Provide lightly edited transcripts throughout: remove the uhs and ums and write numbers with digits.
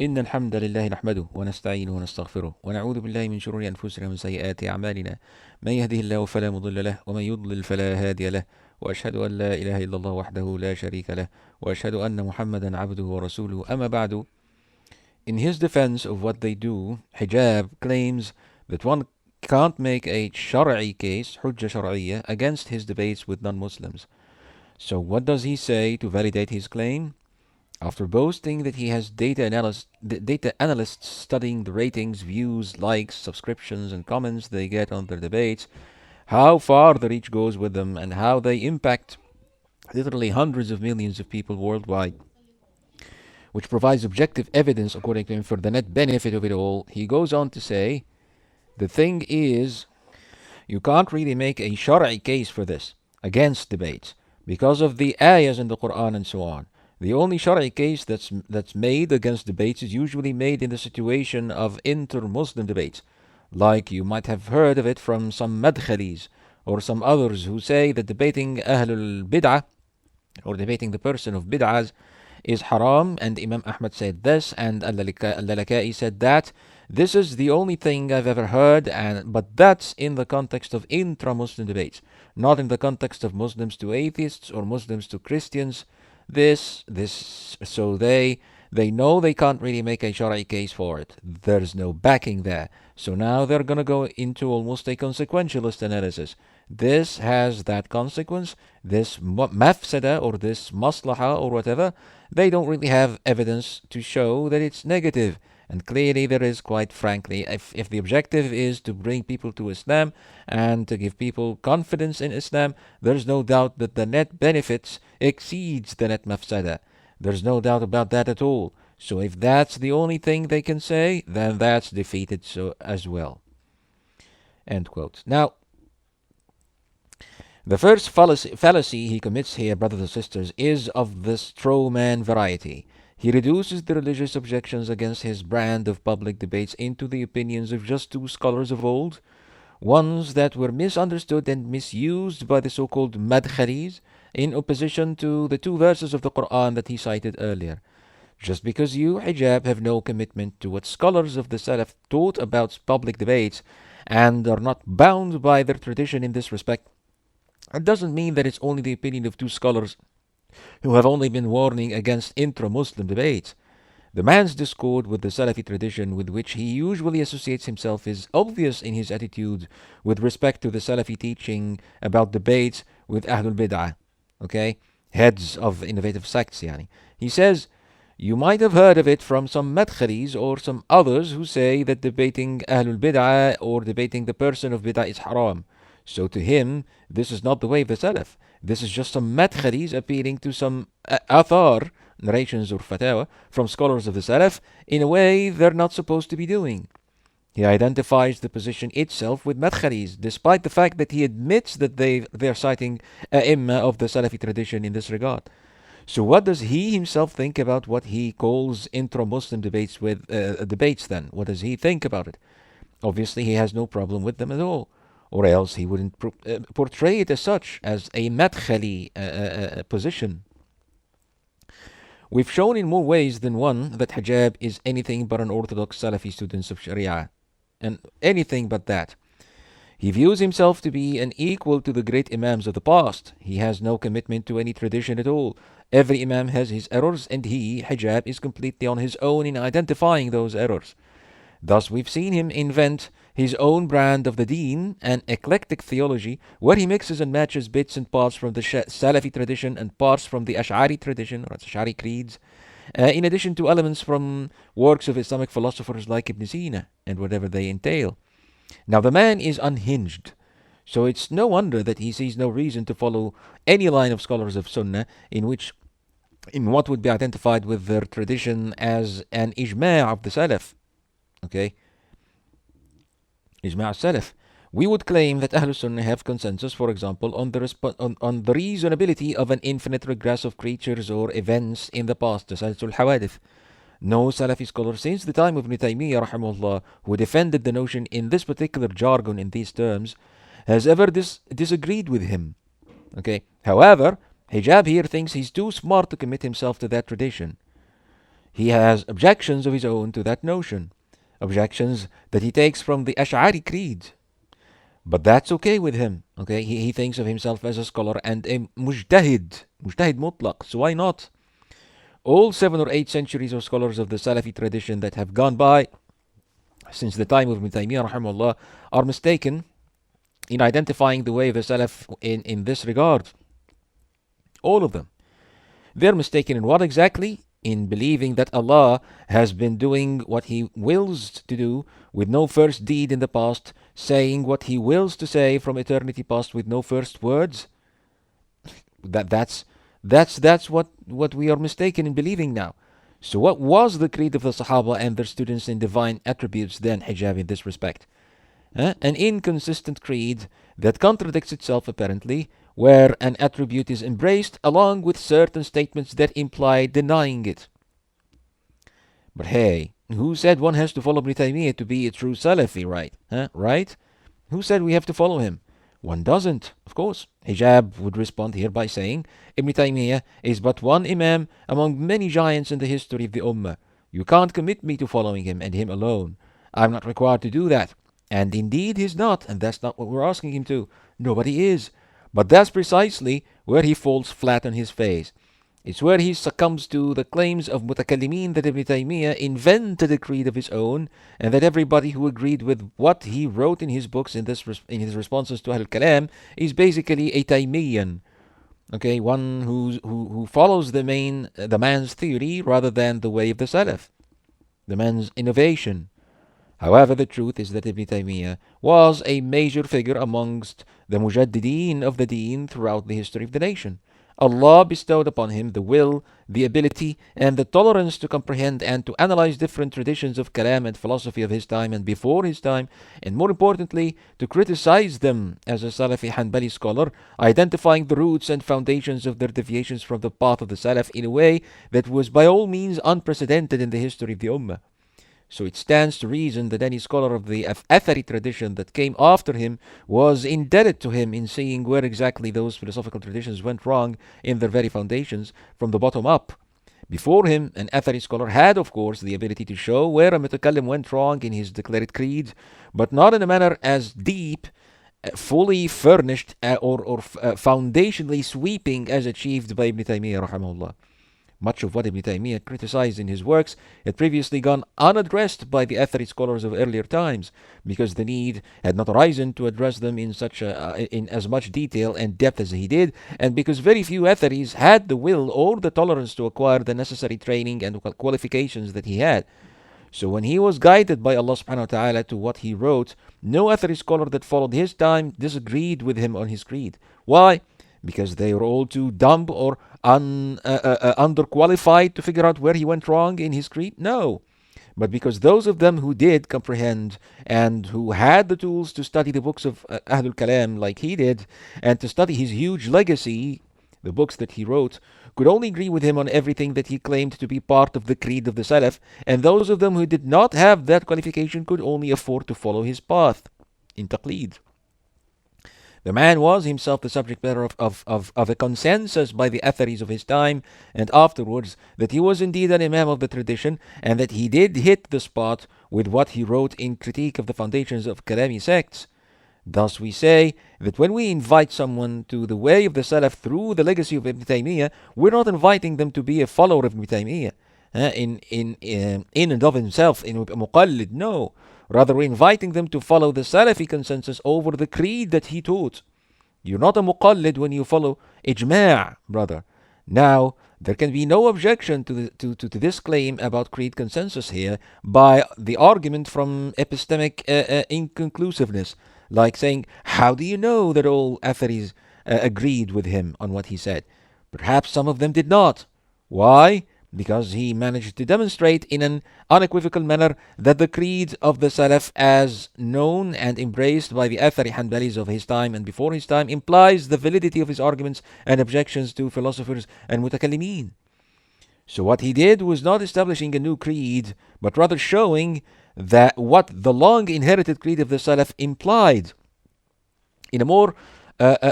إن الحمد لله نحمده ونستعينه ونستغفره ونعوذ بالله من شرور أنفسنا ومن سيئات أعمالنا. من يهده الله فلا مضل له ومن يضلل فلا هادي له، وأشهد أن لا إله إلا الله وحده لا شريك له، وأشهد أن محمدا عبده ورسوله. أما بعد. In his defense of what they do, Hijab claims that one can't make a شرعي case, حجة شرعية, against his debates with non-Muslims. So what does he say to validate his claim? After boasting that he has data analysts studying the ratings, views, likes, subscriptions, and comments they get on their debates, how far the reach goes with them, and how they impact literally hundreds of millions of people worldwide, which provides objective evidence, according to him, for the net benefit of it all, he goes on to say, the thing is, you can't really make a shari'i case for this, against debates, because of the ayahs in the Quran and so on. The only shari'i case that's made against debates is usually made in the situation of inter-Muslim debates, like you might have heard of it from some madkhalis or some others who say that debating Ahlul Bid'ah, or debating the person of Bid'ahs, is haram, and Imam Ahmad said this, and Al-Lalaka'i said that. This is the only thing I've ever heard, but that's in the context of intra-Muslim debates, not in the context of Muslims to atheists or Muslims to Christians. So they know they can't really make a shari'i case for it. There's no backing there. So now they're going to go into almost a consequentialist analysis. This has that consequence, this mafsada or this maslaha or whatever. They don't really have evidence to show that it's negative. And clearly there is, quite frankly, if the objective is to bring people to Islam and to give people confidence in Islam, there's no doubt that the net benefits exceeds the net mafsada. There's no doubt about that at all. So if that's the only thing they can say, then that's defeated so as well. End quote. Now, the first fallacy he commits here, brothers and sisters, is of the straw man variety. He reduces the religious objections against his brand of public debates into the opinions of just two scholars of old, ones that were misunderstood and misused by the so-called madkhalis, in opposition to the two verses of the Quran that he cited earlier. Just because you, Hijab, have no commitment to what scholars of the Salaf taught about public debates and are not bound by their tradition in this respect, it doesn't mean that it's only the opinion of two scholars who have only been warning against intra-Muslim debates. The man's discord with the Salafi tradition with which he usually associates himself is obvious in his attitude with respect to the Salafi teaching about debates with Ahlul Bid'ah, okay? Heads of innovative sects, yani. He says, you might have heard of it from some madkhalis or some others who say that debating Ahlul Bid'ah or debating the person of Bid'ah is haram. So to him, this is not the way of the Salaf. This is just some madkhalis appealing to some athar, narrations or fatawa, from scholars of the Salaf in a way they're not supposed to be doing. He identifies the position itself with madkhalis, despite the fact that he admits that they're citing a'imma of the Salafi tradition in this regard. So what does he himself think about what he calls intra-Muslim debates then? What does he think about it? Obviously, he has no problem with them at all, or else he wouldn't portray it as such, as a madkhali position. We've shown in more ways than one that Hijab is anything but an orthodox Salafi student of Sharia, and anything but that. He views himself to be an equal to the great Imams of the past. He has no commitment to any tradition at all. Every Imam has his errors, and he, Hijab, is completely on his own in identifying those errors. Thus, we've seen him invent his own brand of the deen, an eclectic theology, where he mixes and matches bits and parts from the Salafi tradition and parts from the Ash'ari tradition, or Ash'ari creeds, in addition to elements from works of Islamic philosophers like Ibn Sina, and whatever they entail. Now, the man is unhinged, so it's no wonder that he sees no reason to follow any line of scholars of Sunnah in what would be identified with their tradition as an ijma' of the Salaf. Okay? Ijma' al-Salaf. We would claim that Ahlul Sunnah have consensus, for example, on the reasonability of an infinite regress of creatures or events in the past, tasalsul hawadith. No Salafi scholar since the time of Ibn Taymiyyah rahimahullah, who defended the notion in this particular jargon in these terms, has ever disagreed with him. Okay. However, Hijab here thinks he's too smart to commit himself to that tradition. he has objections of his own to that notion, objections that he takes from the Ash'ari creed. But that's okay with him. Okay, he thinks of himself as a scholar and a mujtahid mutlaq. So why not? All 7 or 8 centuries of scholars of the Salafi tradition that have gone by since the time of Ibn Taymiyyah rahimahullah are mistaken in identifying the way of the Salaf in this regard. All of them. They're mistaken in what exactly? In believing that Allah has been doing what He wills to do with no first deed in the past, saying what He wills to say from eternity past with no first words. That's what we are mistaken in believing now. So what was the creed of the Sahaba and their students in divine attributes then, Hijab, in this respect? An inconsistent creed that contradicts itself apparently, where an attribute is embraced along with certain statements that imply denying it. But hey, who said one has to follow Ibn Taymiyyah to be a true Salafi, right? Right? Who said we have to follow him? One doesn't, of course. Hijab would respond here by saying, Ibn Taymiyyah is but one Imam among many giants in the history of the Ummah. You can't commit me to following him and him alone. I'm not required to do that. And indeed he's not, and that's not what we're asking him to. Nobody is. But that's precisely where he falls flat on his face. It's where he succumbs to the claims of mutakallimin that Ibn Taymiyyah invented a creed of his own, and that everybody who agreed with what he wrote in his books in his responses to Al-Kalam is basically a Taymiyyan. Okay, one who follows the man's theory rather than the way of the Salaf, the man's innovation. However, the truth is that Ibn Taymiyyah was a major figure amongst the mujaddideen of the deen throughout the history of the nation. Allah bestowed upon him the will, the ability, and the tolerance to comprehend and to analyze different traditions of kalam and philosophy of his time and before his time, and more importantly, to criticize them as a Salafi Hanbali scholar, identifying the roots and foundations of their deviations from the path of the Salaf in a way that was by all means unprecedented in the history of the Ummah. So it stands to reason that any scholar of the Athari tradition that came after him was indebted to him in seeing where exactly those philosophical traditions went wrong in their very foundations from the bottom up. Before him, an Athari scholar had, of course, the ability to show where a mutakallim went wrong in his declared creed, but not in a manner as deep, fully furnished, or foundationally sweeping as achieved by Ibn Taymiyyah rahimahullah. Much of what Ibn Taymiyyah criticized in his works had previously gone unaddressed by the Athari scholars of earlier times, because the need had not arisen to address them in as much detail and depth as he did, and because very few Atharis had the will or the tolerance to acquire the necessary training and qualifications that he had. So when he was guided by Allah subhanahu wa ta'ala to what he wrote, no Athari scholar that followed his time disagreed with him on his creed. Why? Because they were all too dumb or underqualified to figure out where he went wrong in his creed? No. But because those of them who did comprehend and who had the tools to study the books of Ahlul Kalam like he did, and to study his huge legacy, the books that he wrote, could only agree with him on everything that he claimed to be part of the creed of the Salaf, and those of them who did not have that qualification could only afford to follow his path in taqleed. The man was himself the subject matter of a consensus by the Atharis of his time and afterwards that he was indeed an Imam of the tradition, and that he did hit the spot with what he wrote in critique of the foundations of Kalami sects. Thus we say that when we invite someone to the way of the Salaf through the legacy of Ibn Taymiyyah, we're not inviting them to be a follower of Ibn Taymiyyah in and of himself, in muqallid. No. Rather, we're inviting them to follow the Salafi consensus over the creed that he taught. You're not a muqallid when you follow ijma', brother. Now, there can be no objection to this claim about creed consensus here by the argument from epistemic inconclusiveness, like saying, how do you know that all Atharis agreed with him on what he said? Perhaps some of them did not. Why? Because he managed to demonstrate in an unequivocal manner that the creed of the Salaf, as known and embraced by the Athari Hanbalis of his time and before his time, implies the validity of his arguments and objections to philosophers and mutakallimin. So what he did was not establishing a new creed, but rather showing that what the long inherited creed of the Salaf implied in a more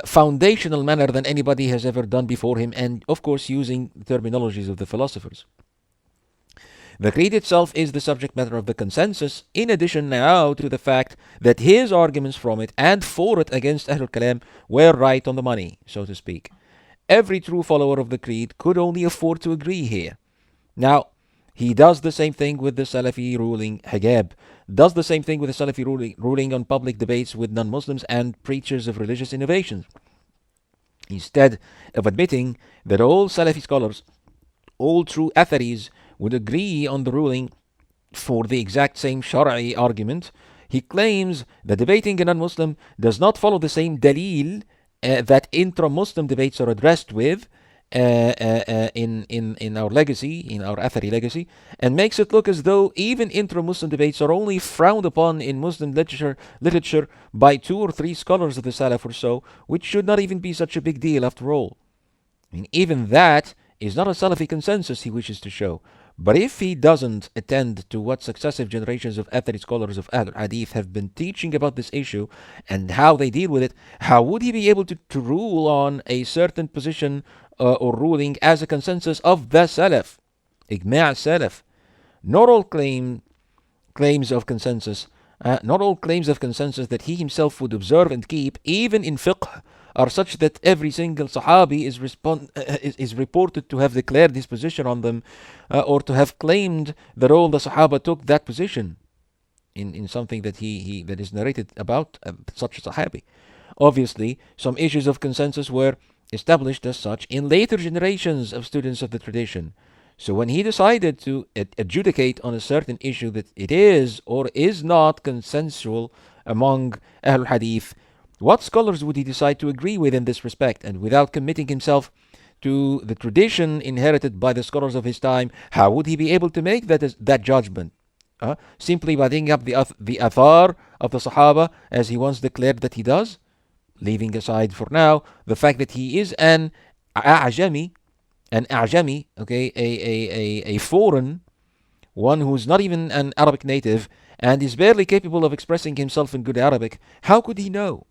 foundational manner than anybody has ever done before him, and of course using the terminologies of the philosophers. The creed itself is the subject matter of the consensus, in addition now to the fact that his arguments from it and for it against Ahlul Kalam were right on the money, so to speak. Every true follower of the creed could only afford to agree here. Now, he does the same thing with the Salafi ruling Hijab, does the same thing with the Salafi ruling on public debates with non-Muslims and preachers of religious innovations. Instead of admitting that all Salafi scholars, all true Atharis, would agree on the ruling for the exact same Shar'i argument, he claims that debating a non-Muslim does not follow the same dalil that intra-Muslim debates are addressed with in our legacy, in our Athari legacy, and makes it look as though even intra-Muslim debates are only frowned upon in Muslim literature by 2 or 3 scholars of the Salaf or so, which should not even be such a big deal after all. I mean, even that is not a Salafi consensus he wishes to show. But if he doesn't attend to what successive generations of Athari scholars of Ahlul Hadith have been teaching about this issue and how they deal with it, how would he be able to rule on a certain position or ruling as a consensus of the Salaf? Iqma' Salaf. Not all claims of consensus that he himself would observe and keep, even in fiqh, are such that every single Sahabi is reported to have declared his position on them, or to have claimed that all the Sahaba took that position in something that that is narrated about such a Sahabi. Obviously, some issues of consensus were established as such in later generations of students of the tradition. So when he decided to adjudicate on a certain issue that it is or is not consensual among Ahlul Hadith, what scholars would he decide to agree with in this respect? And without committing himself to the tradition inherited by the scholars of his time, how would he be able to make that judgment? Simply by digging up the athar of the Sahaba, as he once declared that he does? Leaving aside for now the fact that he is an a'jami, okay, a foreign, one who's not even an Arabic native and is barely capable of expressing himself in good Arabic, how could he know?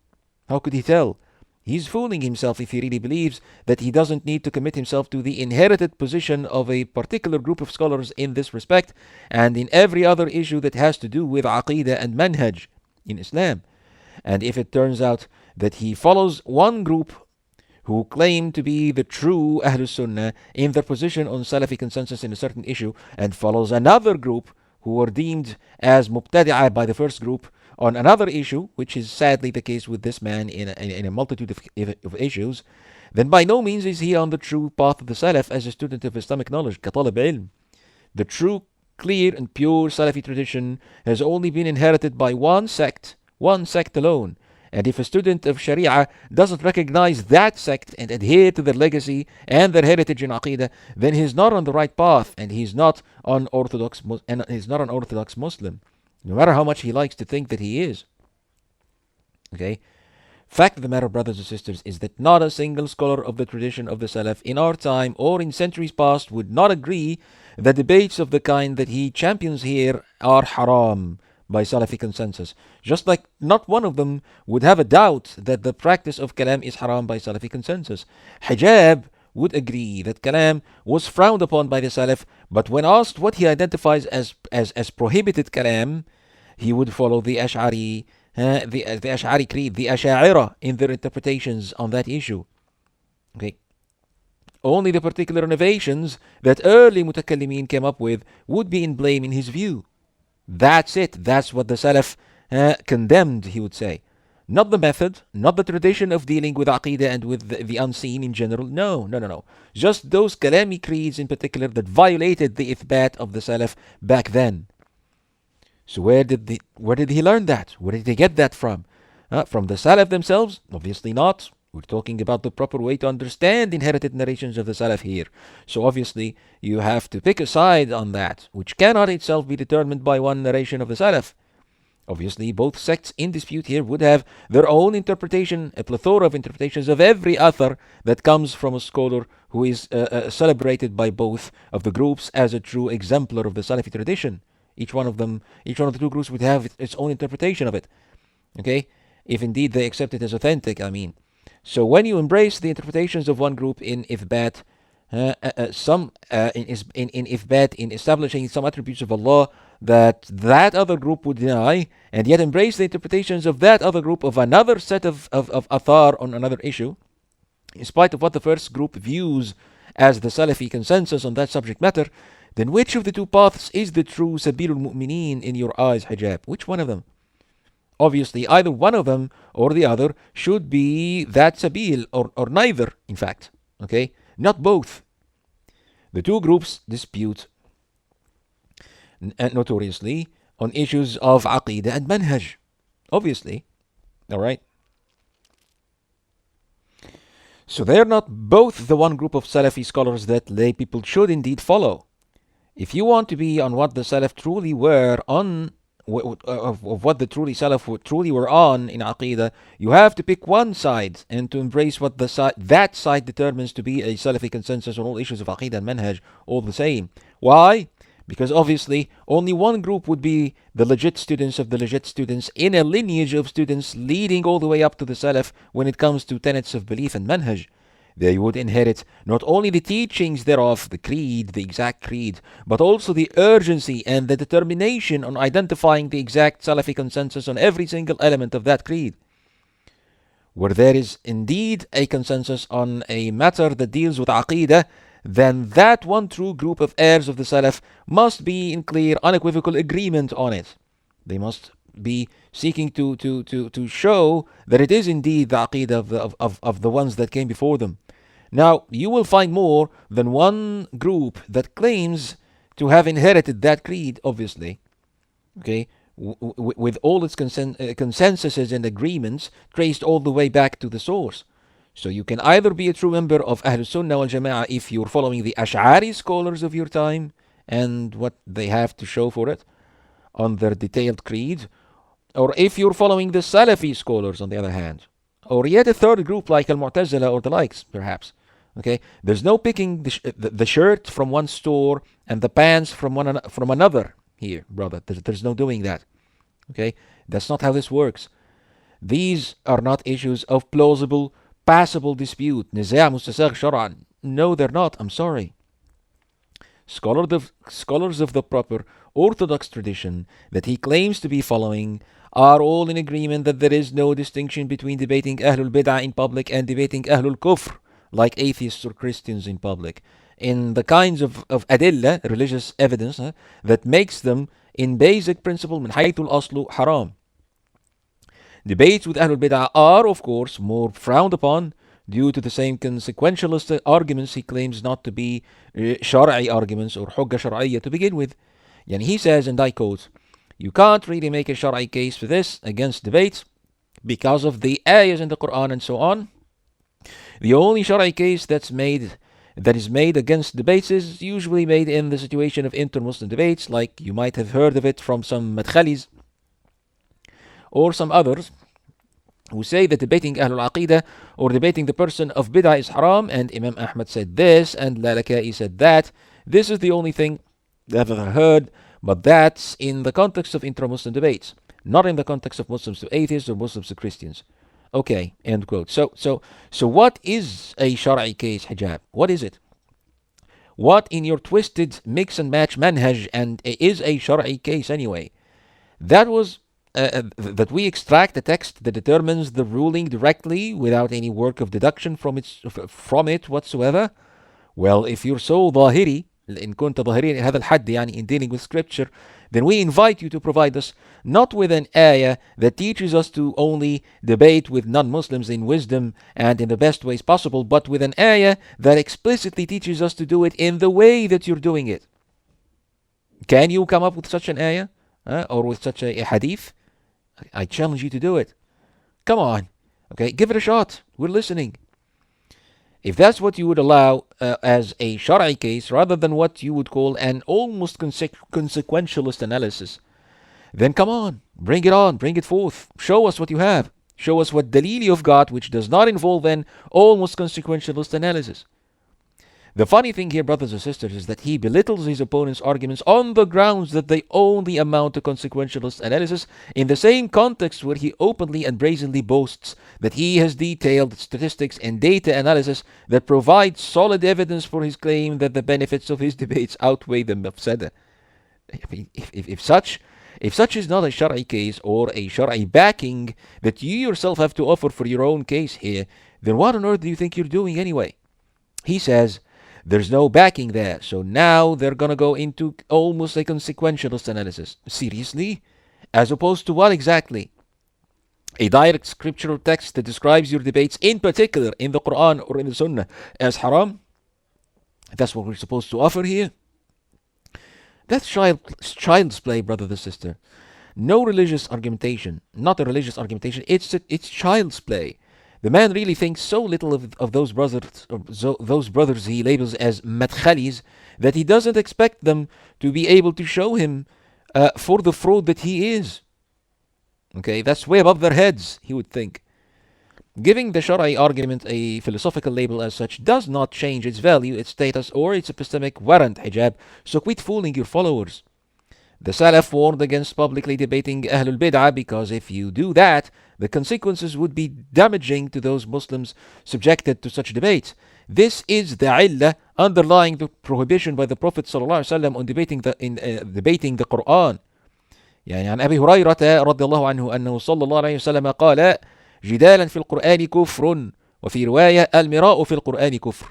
How could he tell? He's fooling himself if he really believes that he doesn't need to commit himself to the inherited position of a particular group of scholars in this respect and in every other issue that has to do with aqidah and manhaj in Islam. And if it turns out that he follows one group who claim to be the true Ahlus Sunnah in their position on Salafi consensus in a certain issue, and follows another group who are deemed as Mubtadi'ah by the first group on another issue, which is sadly the case with this man in a multitude of issues, then by no means is he on the true path of the Salaf as a student of Islamic knowledge, كطالب علم. The true, clear and pure Salafi tradition has only been inherited by one sect alone. And if a student of Sharia doesn't recognize that sect and adhere to their legacy and their heritage in Aqidah, then he's not on the right path, and he's not an orthodox Muslim, no matter how much he likes to think that he is. Okay? Fact of the matter, brothers and sisters, is that not a single scholar of the tradition of the Salaf in our time or in centuries past would not agree that debates of the kind that he champions here are haram by Salafi consensus. Just like not one of them would have a doubt that the practice of kalam is haram by Salafi consensus. Hijab would agree that kalam was frowned upon by the Salaf, but when asked what he identifies as prohibited kalam, he would follow the Ash'ari, the Ash'ari creed, the Ash'a'ira in their interpretations on that issue. Okay. Only the particular innovations that early mutakallimin came up with would be in blame in his view. That's it. That's what the Salaf condemned, he would say. Not the method, not the tradition of dealing with Aqidah and with the unseen in general. No. Just those Kalami creeds in particular that violated the Ithbat of the Salaf back then. So where did he learn that? Where did he get that from? From the Salaf themselves? Obviously not. We're talking about the proper way to understand inherited narrations of the Salaf here. So obviously, you have to pick a side on that, which cannot itself be determined by one narration of the Salaf. Obviously, both sects in dispute here would have their own interpretation, a plethora of interpretations of every author that comes from a scholar who is celebrated by both of the groups as a true exemplar of the Salafi tradition. Each one of the two groups would have its own interpretation of it. Okay? If indeed they accept it as authentic, I mean. So when you embrace the interpretations of one group in Ithbat, in إثبات, in establishing some attributes of Allah that other group would deny, and yet embrace the interpretations of that other group of another set of athar on another issue, in spite of what the first group views as the Salafi consensus on that subject matter, then which of the two paths is the true Sabilul Mu'mineen in your eyes, Hijab? Which one of them? Obviously, either one of them or the other should be that Sabil, or neither, in fact. Okay? Not both. The two groups dispute notoriously on issues of Aqidah and Manhaj. Obviously. Alright? So they're not both the one group of Salafi scholars that lay people should indeed follow. If you want to be on what the Salaf truly were on, of what the Salaf truly were on in Aqidah, you have to pick one side and to embrace what that side determines to be a Salafi consensus on all issues of Aqidah and Manhaj, all the same. Why? Because obviously only one group would be the legit students of the legit students in a lineage of students leading all the way up to the Salaf when it comes to tenets of belief and Manhaj. They would inherit not only the teachings thereof, the creed, the exact creed, but also the urgency and the determination on identifying the exact Salafi consensus on every single element of that creed. Where there is indeed a consensus on a matter that deals with Aqidah, then that one true group of heirs of the Salaf must be in clear, unequivocal agreement on it. They must be seeking to show that it is indeed the Aqidah of the ones that came before them. Now, you will find more than one group that claims to have inherited that creed, obviously, okay, with all its consensuses and agreements traced all the way back to the source. So you can either be a true member of Ahlus Sunnah wal Jama'ah if you're following the Ash'ari scholars of your time and what they have to show for it on their detailed creed, or if you're following the Salafi scholars on the other hand, or yet a third group like Al-Mu'tazila or the likes, perhaps. Okay, there's no picking the shirt from one store and the pants from another here, brother. There's no doing that. Okay, that's not how this works. These are not issues of plausible, passable dispute. نزاع مستساغ شرعا. No, they're not. I'm sorry. Scholars of the proper orthodox tradition that he claims to be following are all in agreement that there is no distinction between debating Ahlul Bid'ah in public and debating Ahlul Kufr, like atheists or Christians in public, in the kinds of adilla, religious evidence, that makes them, in basic principle, min haythul aslu haram. Debates with Ahlul Bid'ah are, of course, more frowned upon due to the same consequentialist arguments he claims not to be shar'i arguments or hujja shar'iyya to begin with. And he says, and I quote, you can't really make a shar'i case for this against debates because of the ayahs in the Quran and so on. The only shar'i case that is made against debates is usually made in the situation of inter-Muslim debates, like you might have heard of it from some madkhalis or some others who say that debating Ahlul Aqidah or debating the person of Bid'ah is haram, and Imam Ahmad said this and Lalaka'i said that. This is the only thing that I've heard, but that's in the context of intra-Muslim debates, not in the context of Muslims to atheists or Muslims to Christians. Okay, end quote. So what is a shar'i case, Hijab? What is it? What in your twisted mix and match manhaj and is a shar'i case anyway? That was that we extract a text that determines the ruling directly without any work of deduction from it whatsoever. Well, if you're so ظاهري, إن كنت ظاهريا هذا الحد يعني in dealing with scripture, then we invite you to provide us not with an ayah that teaches us to only debate with non-Muslims in wisdom and in the best ways possible, but with an ayah that explicitly teaches us to do it in the way that you're doing it. Can you come up with such an ayah or with such a hadith? I challenge you to do it. Come on. Okay, give it a shot. We're listening. If that's what you would allow as a shar'i case rather than what you would call an almost consequentialist analysis, then come on, bring it on, bring it forth. Show us what you have. Show us what dalil you've got which does not involve an almost consequentialist analysis. The funny thing here, brothers and sisters, is that he belittles his opponent's arguments on the grounds that they only amount to consequentialist analysis, in the same context where he openly and brazenly boasts that he has detailed statistics and data analysis that provide solid evidence for his claim that the benefits of his debates outweigh the mafsada. I mean, if such is not a Shari case or a Shari backing that you yourself have to offer for your own case here, then what on earth do you think you're doing anyway? He says there's no backing there, so now they're gonna go into almost a consequentialist analysis. Seriously? As opposed to what exactly? A direct scriptural text that describes your debates, in particular in the Quran or in the Sunnah, as haram? That's what we're supposed to offer here? That's child's play, brother and sister. No religious argumentation, not a religious argumentation, it's child's play. The man really thinks so little of those brothers he labels as madkhalis that he doesn't expect them to be able to show him for the fraud that he is. Okay, that's way above their heads, he would think. Giving the Shari argument a philosophical label as such does not change its value, its status, or its epistemic warrant, Hijab, so quit fooling your followers. The Salaf warned against publicly debating Ahlul Bid'ah because if you do that, the consequences would be damaging to those Muslims subjected to such debates. This is the illah underlying the prohibition by the Prophet ﷺ on debating the Quran. يعني عن أبي هريرة رضي الله عنه أنه صلى الله عليه وسلم قال جدالا في القرآن كفر وفي رواية المراء في القرآن كفر.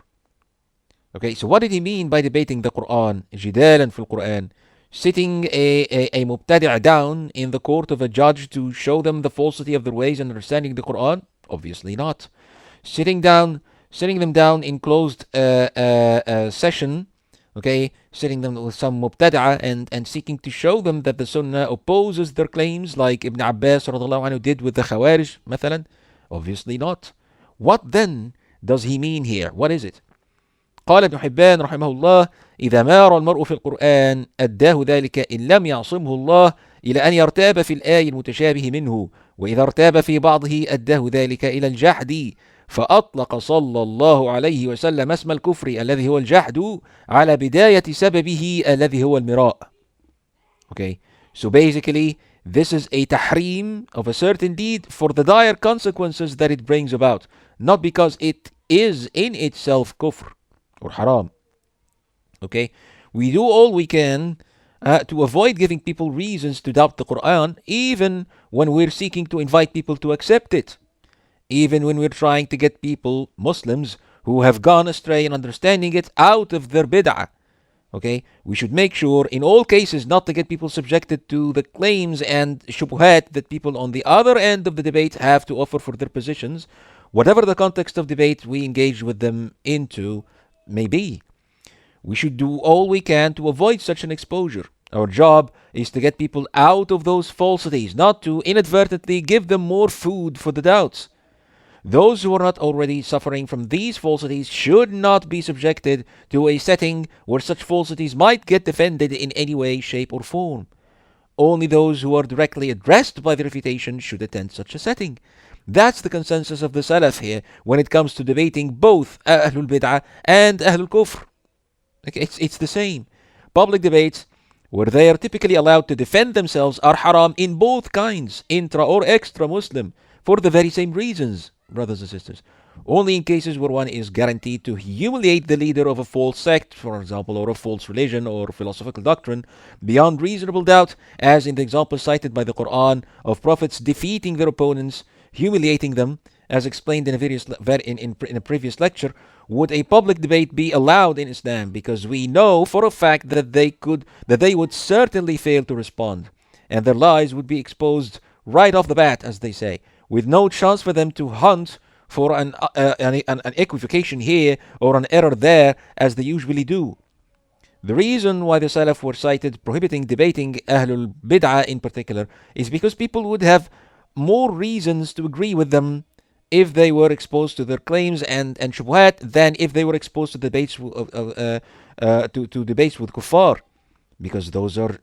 Okay, so what did he mean by debating the Quran? جدالا في القرآن. Sitting a mubtadi' down in the court of a judge to show them the falsity of their ways and understanding the Quran? Obviously not. Sitting them down in closed session, okay, sitting them with some mubtadi'ah and seeking to show them that the Sunnah opposes their claims, like Ibn Abbas radiallahu anhu did with the Khawarij, مثلا? Obviously not. What then does he mean here? What is it? قال ابن حبان رحمه الله إذا مار المرء في القرآن أداه ذلك إن لم يعصمه الله إلى أن يرتاب في الآي المتشابه منه وإذا ارتاب في بعضه أداه ذلك إلى الجحد فأطلق صلى الله عليه وسلم اسم الكفر الذي هو الجحد على بداية سببه الذي هو المراء. Okay, so basically this is a tahrim of a certain deed for the dire consequences that it brings about, not because it is in itself kufr or haram. Okay, we do all we can to avoid giving people reasons to doubt the Quran, even when we're seeking to invite people to accept it, even when we're trying to get people, Muslims, who have gone astray in understanding it out of their bid'ah. Okay, we should make sure in all cases not to get people subjected to the claims and shubuhat that people on the other end of the debate have to offer for their positions, whatever the context of debate we engage with them into may be. We should do all we can to avoid such an exposure. Our job is to get people out of those falsities, not to inadvertently give them more food for the doubts. Those who are not already suffering from these falsities should not be subjected to a setting where such falsities might get defended in any way, shape, or form. Only those who are directly addressed by the refutation should attend such a setting. That's the consensus of the Salaf here when it comes to debating both Ahlul Bid'ah and Ahlul Kufr. Okay, it's the same. Public debates where they are typically allowed to defend themselves are haram in both kinds, intra or extra Muslim, for the very same reasons, brothers and sisters. Only in cases where one is guaranteed to humiliate the leader of a false sect, for example, or a false religion or philosophical doctrine, beyond reasonable doubt, as in the example cited by the Quran of prophets defeating their opponents, humiliating them, as explained in a previous lecture, would a public debate be allowed in Islam? Because we know for a fact that they would certainly fail to respond, and their lies would be exposed right off the bat, as they say, with no chance for them to hunt for an equivocation here or an error there, as they usually do. The reason why the Salaf were cited prohibiting debating Ahlul Bid'ah in particular is because people would have more reasons to agree with them if they were exposed to their claims and shubuhat than if they were exposed to debates to debates with kuffar, because those are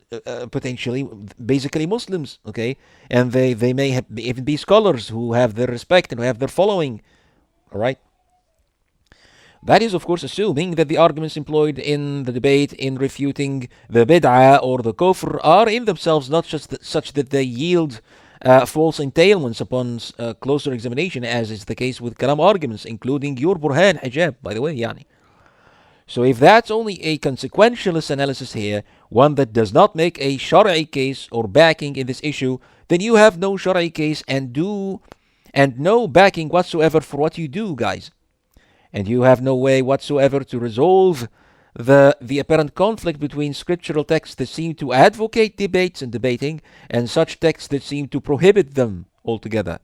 potentially basically Muslims, okay, and they may even be scholars who have their respect and who have their following. All right. That is, of course, assuming that the arguments employed in the debate in refuting the bid'ah or the kufr are in themselves not just such that they yield false entailments upon closer examination, as is the case with kalam arguments, including your burhan hijab, by the way, yani. So if that's only a consequentialist analysis here, one that does not make a shari'i case or backing in this issue, then you have no shari'i case and no backing whatsoever for what you do, guys. And you have no way whatsoever to resolve the apparent conflict between scriptural texts that seem to advocate debates and debating and such texts that seem to prohibit them altogether.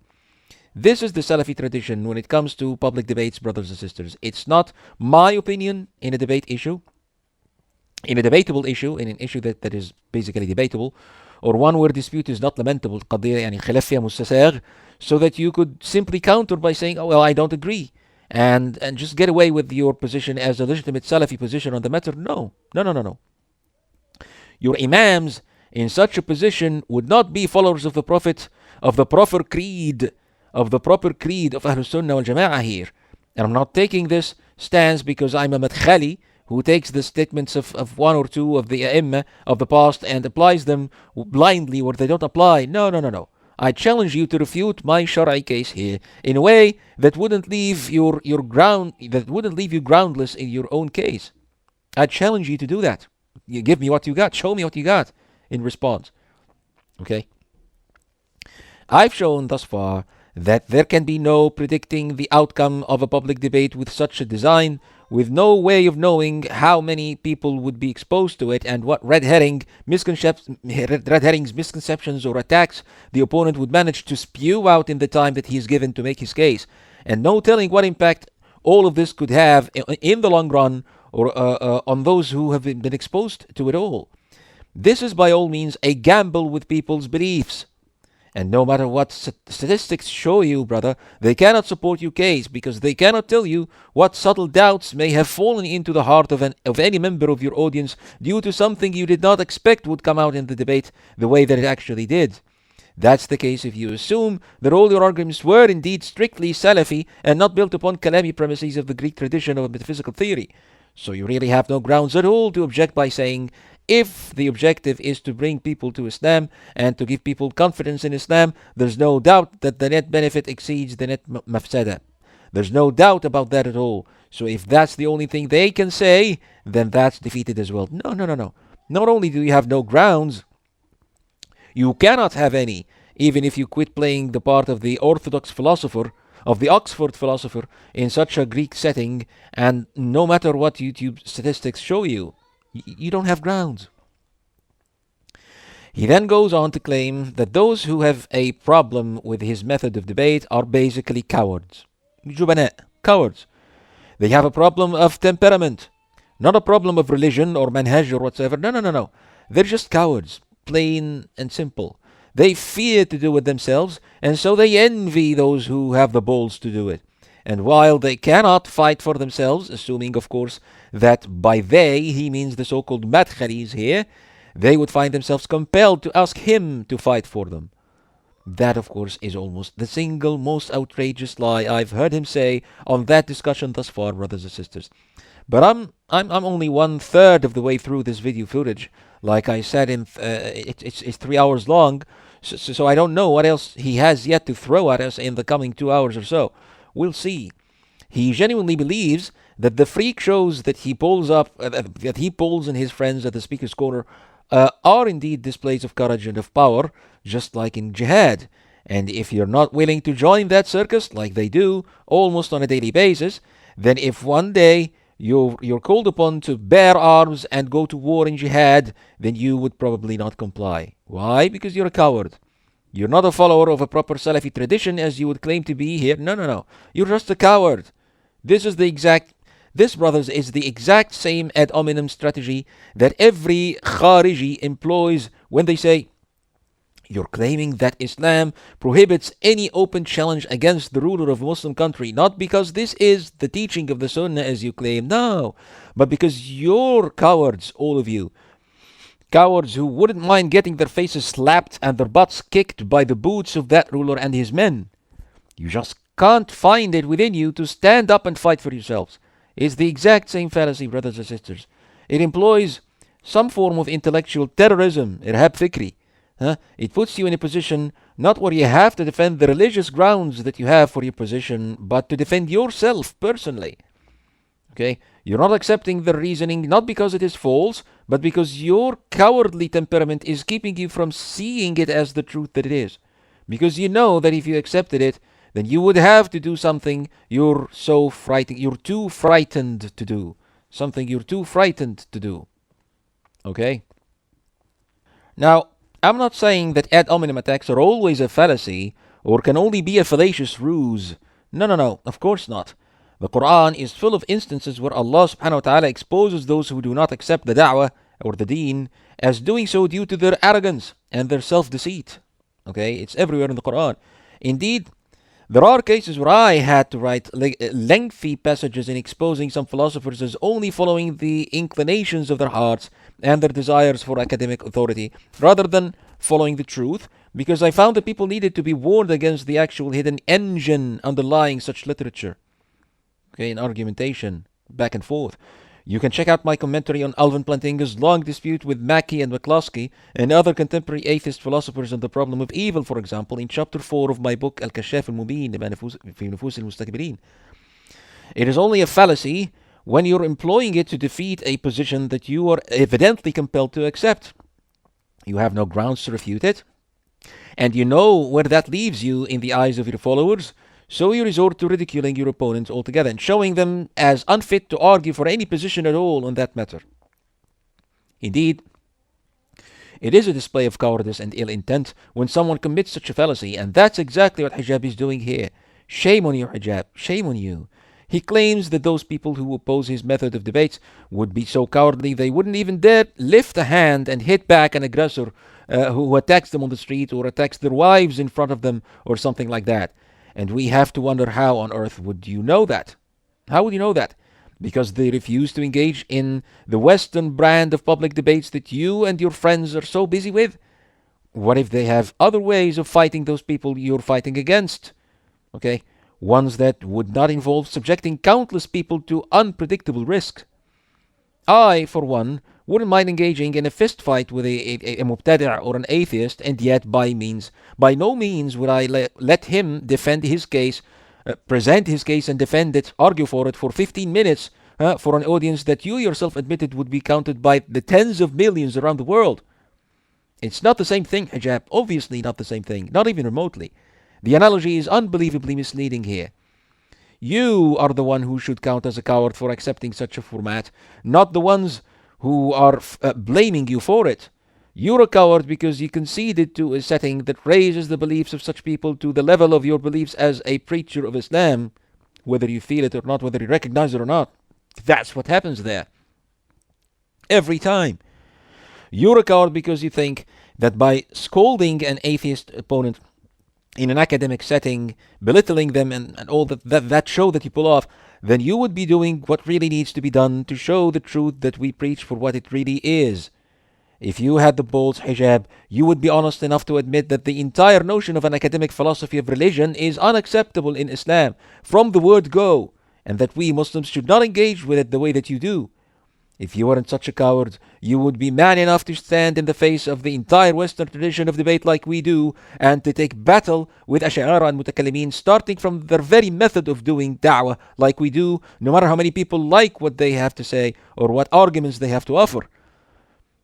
This is the Salafi tradition when it comes to public debates, brothers and sisters. It's not my opinion in a debate issue, in a debatable issue, in an issue that is basically debatable, or one where dispute is not lamentable, قضية يعني خلاف فيها مستساغ, so that you could simply counter by saying, oh, well, I don't agree, and just get away with your position as a legitimate Salafi position on the matter. No. Your imams in such a position would not be followers of the Prophet, of the proper creed of Ahlus Sunnah wal Jama'ah here. And I'm not taking this stance because I'm a madkhali who takes the statements of one or two of the A'imma of the past and applies them blindly where they don't apply. No. I challenge you to refute my Shar'i case here in a way that wouldn't leave you groundless in your own case. I challenge you to do that. You give me what you got. Show me what you got in response. Okay? I've shown thus far that there can be no predicting the outcome of a public debate with such a design, with no way of knowing how many people would be exposed to it and what red herrings, misconceptions, or attacks the opponent would manage to spew out in the time that he is given to make his case, and no telling what impact all of this could have in the long run or on those who have been exposed to it all. This is by all means a gamble with people's beliefs. And no matter what statistics show you, brother, they cannot support your case because they cannot tell you what subtle doubts may have fallen into the heart of any member of your audience due to something you did not expect would come out in the debate the way that it actually did. That's the case if you assume that all your arguments were indeed strictly Salafi and not built upon Kalami premises of the Greek tradition of metaphysical theory. So you really have no grounds at all to object by saying, if the objective is to bring people to Islam and to give people confidence in Islam, there's no doubt that the net benefit exceeds the net mafsada. There's no doubt about that at all. So if that's the only thing they can say, then that's defeated as well. No. Not only do you have no grounds, you cannot have any, even if you quit playing the part of the orthodox philosopher, of the Oxford philosopher in such a Greek setting, and no matter what YouTube statistics show you, you don't have grounds. He then goes on to claim that those who have a problem with his method of debate are basically cowards. Jubana, cowards. They have a problem of temperament, not a problem of religion or manhaj or whatsoever. No. They're just cowards, plain and simple. They fear to do it themselves, and so they envy those who have the balls to do it. And while they cannot fight for themselves, assuming, of course, that by they he means the so-called madkhalis here, they would find themselves compelled to ask him to fight for them. That, of course, is almost the single most outrageous lie I've heard him say on that discussion thus far, brothers and sisters. But I'm only 1/3 of the way through this video footage. Like I said, it's 3 hours long, so I don't know what else he has yet to throw at us in the coming 2 hours or so. We'll see. He genuinely believes that the freak shows that he pulls and his friends at the speaker's corner are indeed displays of courage and of power, just like in jihad. And if you're not willing to join that circus, like they do almost on a daily basis, then if one day you're called upon to bear arms and go to war in jihad, then you would probably not comply. Why? Because you're a coward. You're not a follower of a proper Salafi tradition as you would claim to be here. No. You're just a coward. This, brothers, is the exact same ad hominem strategy that every Khariji employs when they say, you're claiming that Islam prohibits any open challenge against the ruler of a Muslim country, not because this is the teaching of the Sunnah as you claim, no, but because you're cowards, all of you. Cowards who wouldn't mind getting their faces slapped and their butts kicked by the boots of that ruler and his men. You just can't find it within you to stand up and fight for yourselves. It's the exact same fallacy, brothers and sisters. It employs some form of intellectual terrorism, irhab fikri. It puts you in a position not where you have to defend the religious grounds that you have for your position, but to defend yourself personally. Okay? You're not accepting the reasoning not because it is false, but because your cowardly temperament is keeping you from seeing it as the truth that it is. Because you know that if you accepted it, then you would have to do something you're too frightened to do. Something you're too frightened to do. Okay? Now, I'm not saying that ad hominem attacks are always a fallacy or can only be a fallacious ruse. No, of course not. The Quran is full of instances where Allah subhanahu wa ta'ala exposes those who do not accept the da'wah or the deen as doing so due to their arrogance and their self-deceit. Okay, it's everywhere in the Quran. Indeed, there are cases where I had to write lengthy passages in exposing some philosophers as only following the inclinations of their hearts and their desires for academic authority, rather than following the truth, because I found that people needed to be warned against the actual hidden engine underlying such literature. Okay, in argumentation, back and forth. You can check out my commentary on Alvin Plantinga's long dispute with Mackey and McCloskey and other contemporary atheist philosophers on the problem of evil, for example, in chapter 4 of my book Al-Kashaf al-Mubin fi Nufus al-Mustakbirin. It is only a fallacy when you're employing it to defeat a position that you are evidently compelled to accept. You have no grounds to refute it, and you know where that leaves you in the eyes of your followers, so you resort to ridiculing your opponents altogether and showing them as unfit to argue for any position at all on that matter. Indeed, it is a display of cowardice and ill intent when someone commits such a fallacy, and that's exactly what Hijab is doing here. Shame on you, Hijab. Shame on you. He claims that those people who oppose his method of debates would be so cowardly they wouldn't even dare lift a hand and hit back an aggressor who attacks them on the street or attacks their wives in front of them or something like that. And we have to wonder, how on earth would you know that? How would you know that? Because they refuse to engage in the Western brand of public debates that you and your friends are so busy with? What if they have other ways of fighting those people you're fighting against? Okay? Ones that would not involve subjecting countless people to unpredictable risks. I, for one, wouldn't mind engaging in a fist fight with a mubtadi' or an atheist, and yet by no means would I let him defend his case, present his case and defend it, argue for it for 15 minutes for an audience that you yourself admitted would be counted by the tens of millions around the world. It's not the same thing, Hijab. Obviously not the same thing, not even remotely. The analogy is unbelievably misleading here. You are the one who should count as a coward for accepting such a format, not the ones who are blaming you for it. You're a coward because you conceded to a setting that raises the beliefs of such people to the level of your beliefs as a preacher of Islam, whether you feel it or not, whether you recognize it or not. That's what happens there. Every time. You're a coward because you think that by scolding an atheist opponent in an academic setting, belittling them and all that show that you pull off, then you would be doing what really needs to be done to show the truth that we preach for what it really is. If you had the balls, Hijab, you would be honest enough to admit that the entire notion of an academic philosophy of religion is unacceptable in Islam from the word go, and that we Muslims should not engage with it the way that you do. If you weren't such a coward, you would be man enough to stand in the face of the entire Western tradition of debate like we do, and to take battle with Ash'ara and Mutakallimin, starting from their very method of doing da'wah like we do, no matter how many people like what they have to say or what arguments they have to offer.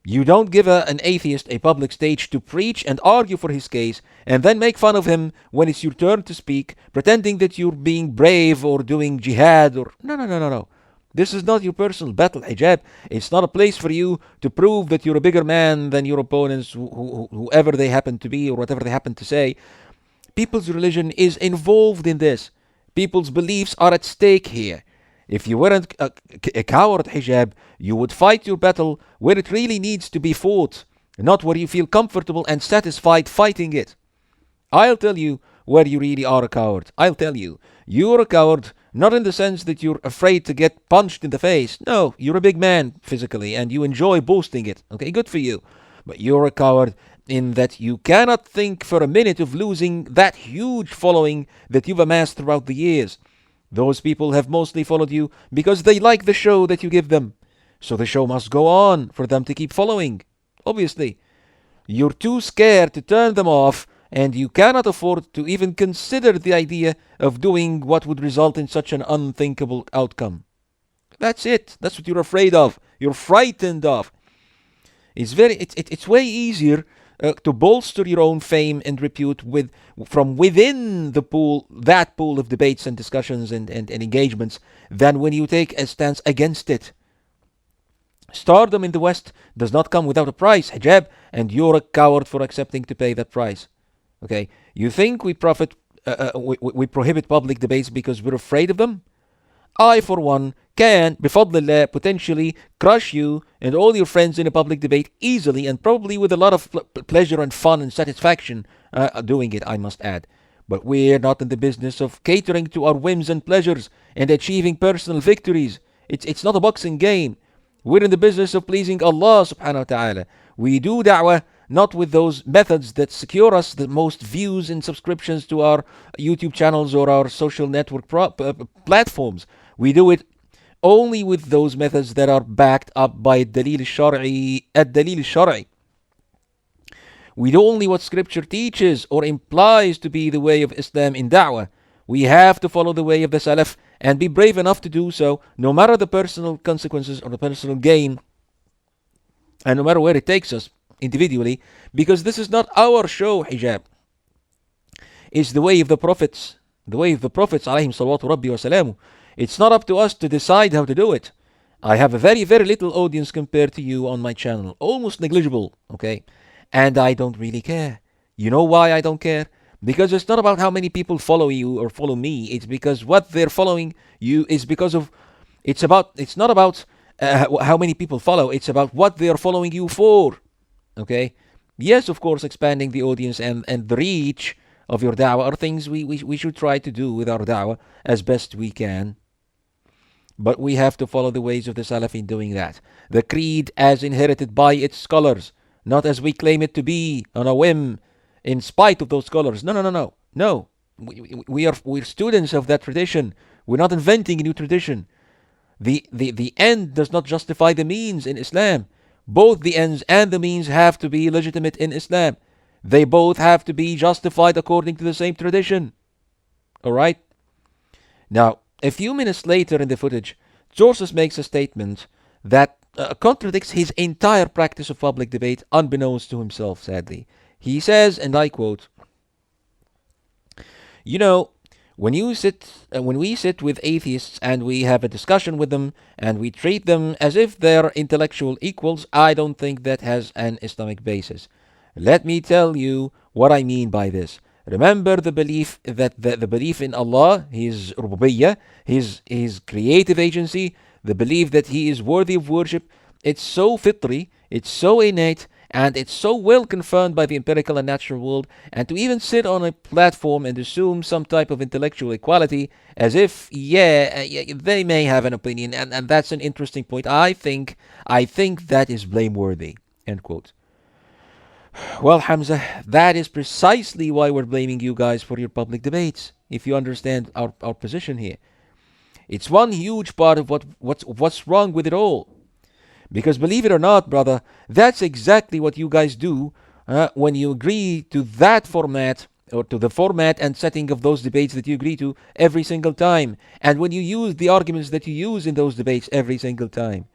You don't give an atheist a public stage to preach and argue for his case, and then make fun of him when it's your turn to speak, pretending that you're being brave or doing jihad or... No. This is not your personal battle, Hijab. It's not a place for you to prove that you're a bigger man than your opponents, whoever they happen to be or whatever they happen to say. People's religion is involved in this. People's beliefs are at stake here. If you weren't a coward, Hijab, you would fight your battle where it really needs to be fought, not where you feel comfortable and satisfied fighting it. I'll tell you where you really are a coward. I'll tell you. You're a coward, not in the sense that you're afraid to get punched in the face. No, you're a big man physically and you enjoy boasting it. Okay, good for you. But you're a coward in that you cannot think for a minute of losing that huge following that you've amassed throughout the years. Those people have mostly followed you because they like the show that you give them. So the show must go on for them to keep following. Obviously, you're too scared to turn them off, and you cannot afford to even consider the idea of doing what would result in such an unthinkable outcome. That's it. That's what you're afraid of. You're frightened of. It's way easier to bolster your own fame and repute from within that pool of debates and discussions and engagements, than when you take a stance against it. Stardom in the West does not come without a price, hijab, and you're a coward for accepting to pay that price. Okay, you think we prohibit public debates because we're afraid of them? I, for one, can, bifadlillah, potentially crush you and all your friends in a public debate easily, and probably with a lot of pleasure and fun and satisfaction doing it, I must add. But we're not in the business of catering to our whims and pleasures and achieving personal victories. It's not a boxing game. We're in the business of pleasing Allah subhanahu wa ta'ala. We do da'wah not with those methods that secure us the most views and subscriptions to our YouTube channels or our social network platforms. We do it only with those methods that are backed up by الدليل الشرعي. We do only what scripture teaches or implies to be the way of Islam in da'wah. We have to follow the way of the Salaf and be brave enough to do so, no matter the personal consequences or the personal gain, and no matter where it takes us individually, because this is not our show, hijab. It's the way of the prophets, alayhim salawatu rabbi wa salamu. It's not up to us to decide how to do it. I have a very, very little audience compared to you on my channel, almost negligible, okay? And I don't really care. You know why I don't care? Because it's not about how many people follow you or follow me. It's because what they're following you is because of. It's not about how many people follow. It's about what they are following you for. Okay. Yes, of course, expanding the audience and the reach of your da'wah are things we should try to do with our da'wah as best we can. But we have to follow the ways of the Salaf in doing that. The creed as inherited by its scholars, not as we claim it to be on a whim, in spite of those scholars. No. We're students of that tradition. We're not inventing a new tradition. The end does not justify the means in Islam. Both the ends and the means have to be legitimate in Islam. They both have to be justified according to the same tradition. Alright? Now, a few minutes later in the footage, Georges makes a statement that contradicts his entire practice of public debate, unbeknownst to himself, sadly. He says, and I quote, "You know, when we sit with atheists and we have a discussion with them and we treat them as if they're intellectual equals, I don't think that has an Islamic basis. Let me tell you what I mean by this. Remember the belief that the belief in Allah, His rububiyyah, His creative agency, the belief that He is worthy of worship. It's so fitri, it's so innate, and it's so well confirmed by the empirical and natural world, and to even sit on a platform and assume some type of intellectual equality as if, they may have an opinion, and that's an interesting point. I think that is blameworthy." End quote. Well, Hamza, that is precisely why we're blaming you guys for your public debates, if you understand our position here. It's one huge part of what's wrong with it all. Because believe it or not, brother, that's exactly what you guys do when you agree to that format, or to the format and setting of those debates that you agree to every single time, and when you use the arguments that you use in those debates every single time.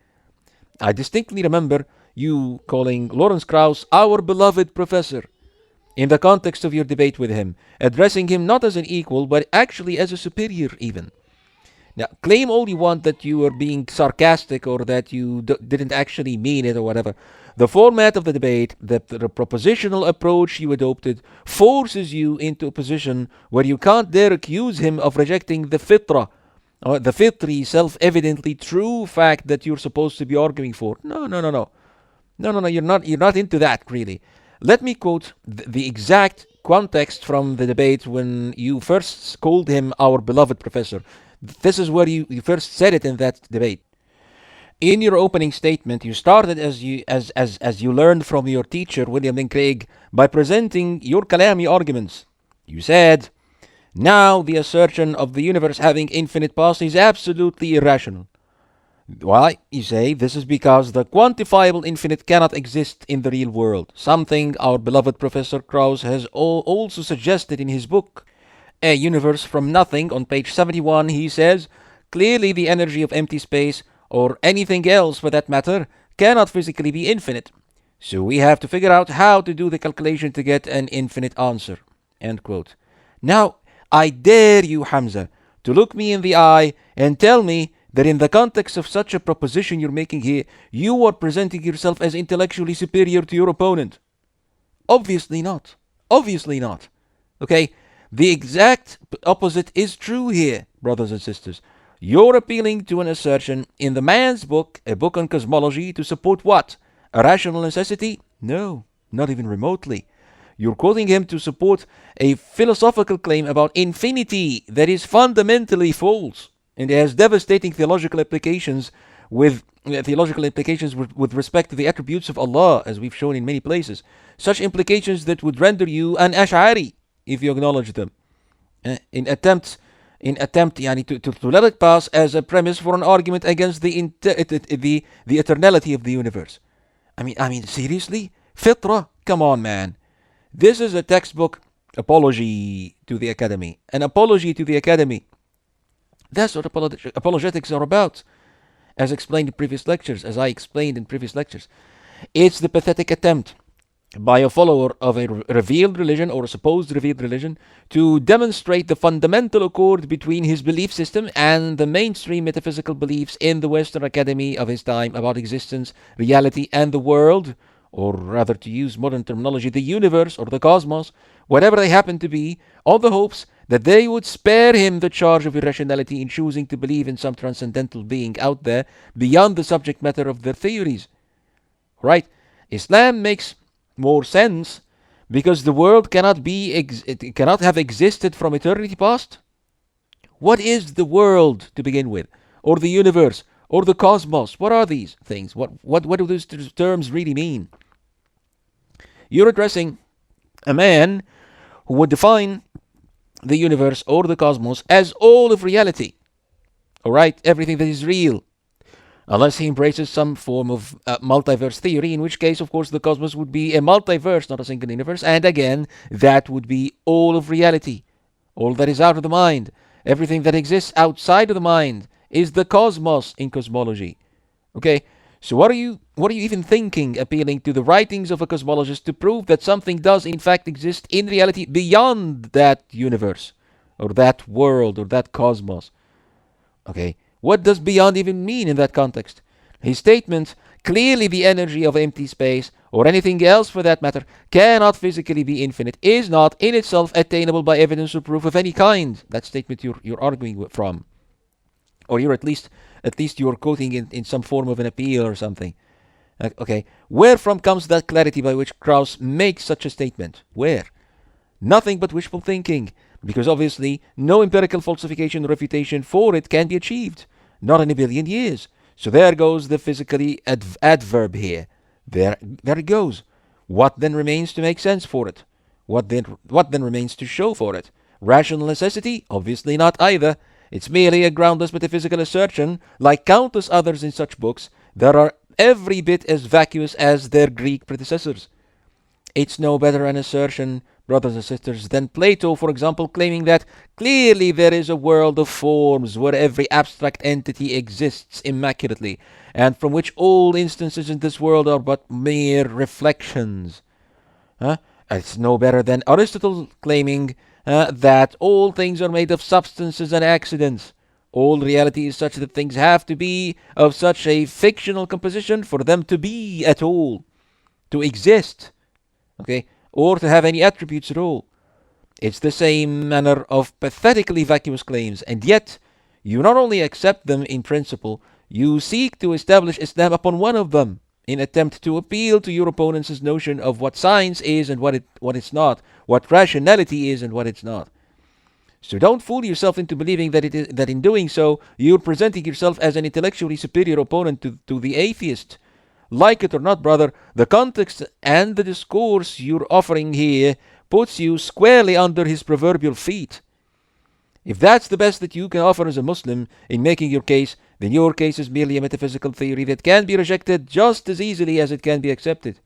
I distinctly remember you calling Lawrence Krauss our beloved professor in the context of your debate with him, addressing him not as an equal, but actually as a superior even. Now, claim all you want that you are being sarcastic or that you didn't actually mean it or whatever. The format of the debate, the propositional approach you adopted, forces you into a position where you can't dare accuse him of rejecting the fitrah, or the fitri, self-evidently true fact that you're supposed to be arguing for. No, you're not into that, really. Let me quote the exact context from the debate when you first called him our beloved professor. This is where you first said it in that debate. In your opening statement, you started as you learned from your teacher, William Lane Craig, by presenting your Kalami arguments. You said, Now, the assertion of the universe having infinite past is absolutely irrational. Why? You say this is because the quantifiable infinite cannot exist in the real world, something our beloved Professor Krauss has also suggested in his book, A Universe from Nothing. On page 71, he says, clearly the energy of empty space, or anything else for that matter, cannot physically be infinite. So we have to figure out how to do the calculation to get an infinite answer. End quote. Now, I dare you, Hamza, to look me in the eye and tell me that in the context of such a proposition you're making here, you are presenting yourself as intellectually superior to your opponent. Obviously not. Obviously not. Okay? The exact opposite is true here, brothers and sisters. You're appealing to an assertion in the man's book, a book on cosmology, to support what? A rational necessity? No, not even remotely. You're quoting him to support a philosophical claim about infinity that is fundamentally false and has devastating theological implications with respect to the attributes of Allah, as we've shown in many places. Such implications that would render you an Ash'ari if you acknowledge them. In attempt to let it pass as a premise for an argument against the eternality of the universe. I mean, seriously? Fitra? Come on, man. This is a textbook apology to the academy. An apology to the academy. That's what apologetics are about, as explained in previous lectures, as I explained in previous lectures. It's the pathetic attempt by a follower of a revealed religion or a supposed revealed religion to demonstrate the fundamental accord between his belief system and the mainstream metaphysical beliefs in the Western academy of his time about existence, reality, and the world, or rather, to use modern terminology, the universe or the cosmos, whatever they happen to be, on the hopes that they would spare him the charge of irrationality in choosing to believe in some transcendental being out there beyond the subject matter of their theories. Right? Islam makes more sense because the world cannot have existed from eternity past. What is the world to begin with, or the universe, or the cosmos? What are these things? What do those terms really mean? You're addressing a man who would define the universe or the cosmos as all of reality. All right, everything that is real. Unless he embraces some form of multiverse theory, in which case, of course, the cosmos would be a multiverse, not a single universe. And again, that would be all of reality. All that is out of the mind. Everything that exists outside of the mind is the cosmos in cosmology. Okay? So what are you even thinking, appealing to the writings of a cosmologist to prove that something does in fact exist in reality beyond that universe, or that world, or that cosmos? Okay? What does beyond even mean in that context? His statement, clearly the energy of empty space, or anything else for that matter, cannot physically be infinite, is not in itself attainable by evidence or proof of any kind. That statement you're arguing from. Or you're at least you're quoting in some form of an appeal or something. Okay, where from comes that clarity by which Krauss makes such a statement? Where? Nothing but wishful thinking, because obviously no empirical falsification or refutation for it can be achieved, not in a billion years. So there goes the physically adverb here. There it goes. What then remains to make sense for it? What then remains to show for it? Rational necessity? Obviously not either. It's merely a groundless metaphysical assertion, like countless others in such books that are every bit as vacuous as their Greek predecessors. It's no better an assertion, brothers and sisters, than Plato, for example, claiming that clearly there is a world of forms where every abstract entity exists immaculately, and from which all instances in this world are but mere reflections. It's no better than Aristotle claiming that all things are made of substances and accidents. All reality is such that things have to be of such a fictional composition for them to be at all, to exist, okay, or to have any attributes at all. It's the same manner of pathetically vacuous claims, and yet you not only accept them in principle, you seek to establish Islam upon one of them, in attempt to appeal to your opponent's notion of what science is and what it's not, what rationality is and what it's not. So don't fool yourself into believing that in doing so, you're presenting yourself as an intellectually superior opponent to the atheist. Like it or not, brother, the context and the discourse you're offering here puts you squarely under his proverbial feet. If that's the best that you can offer as a Muslim in making your case, then your case is merely a metaphysical theory that can be rejected just as easily as it can be accepted.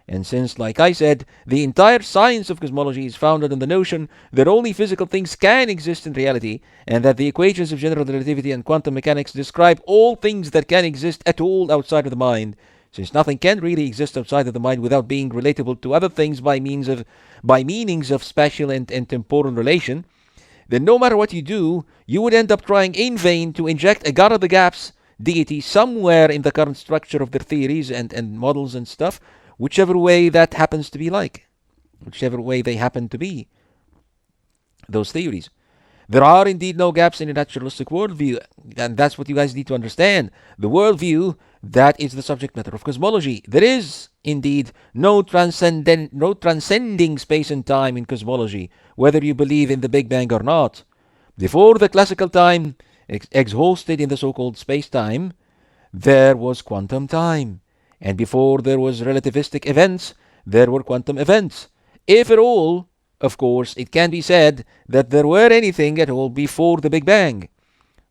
And since, like I said, the entire science of cosmology is founded on the notion that only physical things can exist in reality, and that the equations of general relativity and quantum mechanics describe all things that can exist at all outside of the mind, since nothing can really exist outside of the mind without being relatable to other things by meanings of spatial and temporal relation, then no matter what you do, you would end up trying in vain to inject a God of the gaps deity somewhere in the current structure of their theories and models and stuff, whichever way that happens to be like, whichever way they happen to be, those theories. There are indeed no gaps in a naturalistic worldview, and that's what you guys need to understand. The worldview that is the subject matter of cosmology. There is indeed no transcending space and time in cosmology, whether you believe in the Big Bang or not. Before the classical time exhausted in the so-called space-time, there was quantum time. And before there was relativistic events, there were quantum events. If at all, of course, it can be said that there were anything at all before the Big Bang.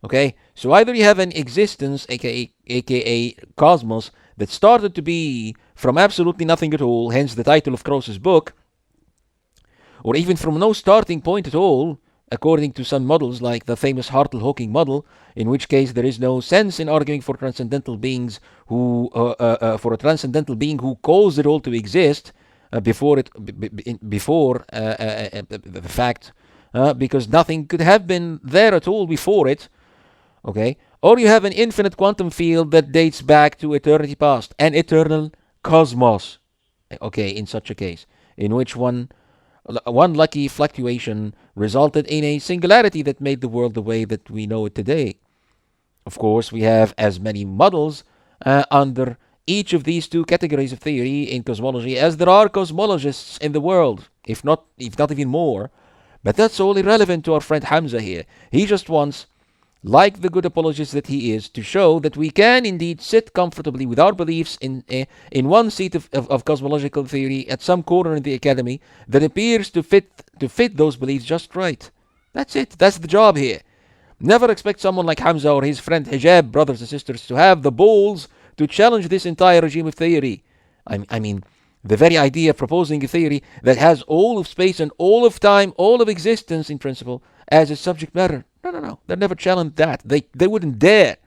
Okay, so either you have an existence, aka cosmos, that started to be from absolutely nothing at all, hence the title of Krauss's book, or even from no starting point at all, according to some models like the famous Hartle-Hawking model, in which case there is no sense in arguing for transcendental beings who, for a transcendental being who caused it all to exist before the fact, because nothing could have been there at all before it. Okay, or you have an infinite quantum field that dates back to eternity past, an eternal cosmos. Okay, in such a case, in which one lucky fluctuation resulted in a singularity that made the world the way that we know it today. Of course, we have as many models under each of these two categories of theory in cosmology as there are cosmologists in the world, if not even more. But that's all irrelevant to our friend Hamza here. He just wants, like the good apologist that he is, to show that we can indeed sit comfortably with our beliefs in one seat of cosmological theory at some corner in the academy that appears to fit those beliefs just right. That's it. That's the job here. Never expect someone like Hamza or his friend Hijab, brothers and sisters, to have the balls to challenge this entire regime of theory. I mean, the very idea of proposing a theory that has all of space and all of time, all of existence in principle as its subject matter. No. They never challenge that. They wouldn't dare.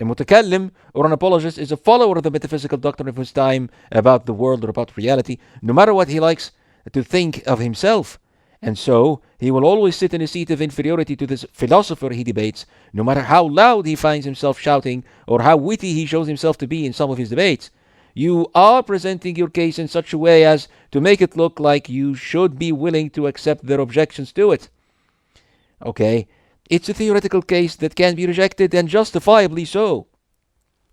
A mutakallim or an apologist is a follower of the metaphysical doctrine of his time about the world or about reality, no matter what he likes to think of himself. And so, he will always sit in a seat of inferiority to this philosopher he debates, no matter how loud he finds himself shouting or how witty he shows himself to be in some of his debates. You are presenting your case in such a way as to make it look like you should be willing to accept their objections to it. Okay, it's a theoretical case that can be rejected, and justifiably so.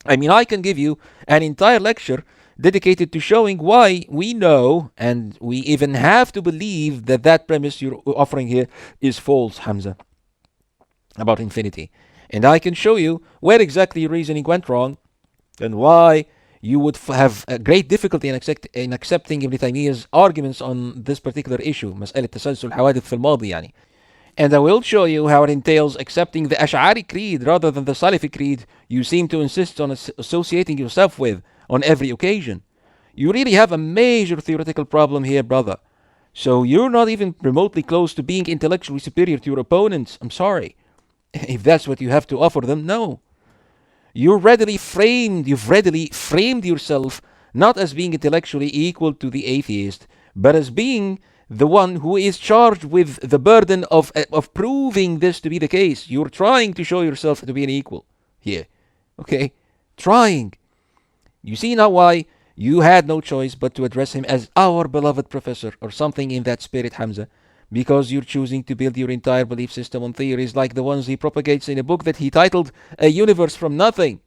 I mean, I can give you an entire lecture dedicated to showing why we know, and we even have to believe, that premise you're offering here is false, Hamza, about infinity. And I can show you where exactly your reasoning went wrong, and why you would have a great difficulty in accepting Ibn Taymiyyah's arguments on this particular issue, مسألة تسلسل الحوادث في الماضي يعني. And I will show you how it entails accepting the Ash'ari creed rather than the Salafi creed you seem to insist on associating yourself with on every occasion. You really have a major theoretical problem here, brother. So you're not even remotely close to being intellectually superior to your opponents. I'm sorry. If that's what you have to offer them, no. You've readily framed yourself not as being intellectually equal to the atheist, but as being the one who is charged with the burden of proving this to be the case. You're trying to show yourself to be an equal here. Okay? Trying. You see now why you had no choice but to address him as our beloved professor or something in that spirit, Hamza, because you're choosing to build your entire belief system on theories like the ones he propagates in a book that he titled A Universe from Nothing.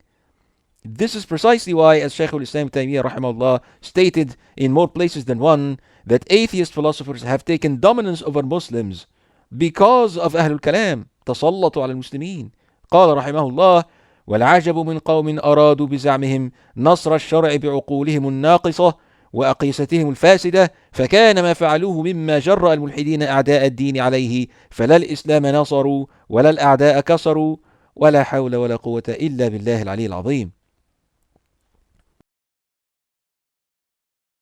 This is precisely why, as Shaykh al-Islam Taymiyyah rahimahullah stated in more places than one, that atheist philosophers have taken dominance over Muslims because of Ahlul Kalam. تسلطوا على المسلمين. قال رحمه الله: والعجب من قوم أرادوا بزعمهم نصر الشرع بعقولهم الناقصة وأقيستهم الفاسدة، فكان ما فعلوه مما جرأ الملحدين أعداء الدين عليه، فلا الإسلام نصروا ولا الأعداء كسروا، ولا حول ولا قوة إلا بالله العلي العظيم.